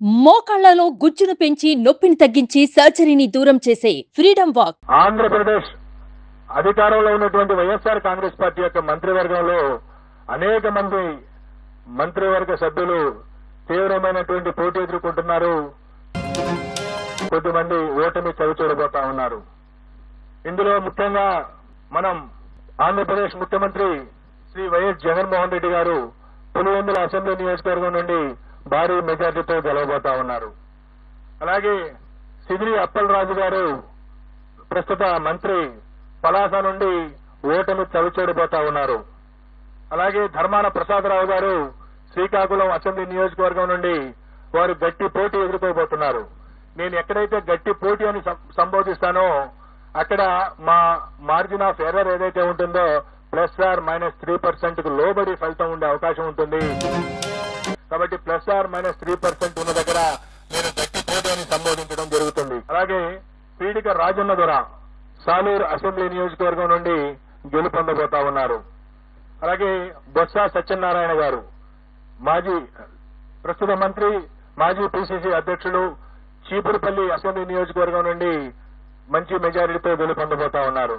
మోకాళ్లలో గుజ్జును పెంచి నొప్పిని తగ్గించి సర్జరీని దూరం చేసే ఫ్రీడమ్ వాక్. ఆంధ్రప్రదేశ్ అధికారంలో ఉన్నటువంటి వైఎస్ఆర్ కాంగ్రెస్ పార్టీ యొక్క మంత్రివర్గంలో అనేక మంది మంత్రివర్గ సభ్యులు తీవ్రమైనటువంటి పోటీ ఎదుర్కొంటున్నారు. కొద్దిమంది ఓటమి చవిచూడబోతా ఉన్నారు. ఇందులో ముఖ్యంగా మనం ఆంధ్రప్రదేశ్ ముఖ్యమంత్రి శ్రీ వైఎస్ జగన్మోహన్ రెడ్డి గారు పులివెందుల అసెంబ్లీ నియోజకవర్గం నుండి భారీ మెజార్టీతో గెలవబోతా ఉన్నారు. అలాగే సిదిరి అప్పలరాజు గారు ప్రస్తుత మంత్రి పలాస నుండి ఓటమి చవిచూడబోతా ఉన్నారు. అలాగే ధర్మాన ప్రసాదరావు గారు శ్రీకాకుళం అసెంబ్లీ నియోజకవర్గం నుండి వారు గట్టి పోటీ ఎదుర్కోబోతున్నారు. నేను ఎక్కడైతే గట్టి పోటీ అని సంబోధిస్తానో అక్కడ మా మార్జిన్ ఆఫ్ ఎర్రర్ ఏదైతే ఉంటుందో +/- 3% లోబడి ఫలితం ఉండే అవకాశం ఉంటుంది. కాబట్టి +/- 3% ఉన్న దగ్గర నేను గట్టి పోటీ అని సంబోధించడం జరుగుతుంది. అలాగే పీడిక రాజన్న దొర సాలూరు అసెంబ్లీ నియోజకవర్గం నుండి గెలుపొందబోతా ఉన్నారు. అలాగే బొత్స సత్యనారాయణ గారు ప్రస్తుత మంత్రి, మాజీ పిసిసి అధ్యక్షులు, చీపురుపల్లి అసెంబ్లీ నియోజకవర్గం నుండి మంచి మెజారిటీతో గెలుపొందబోతా ఉన్నారు.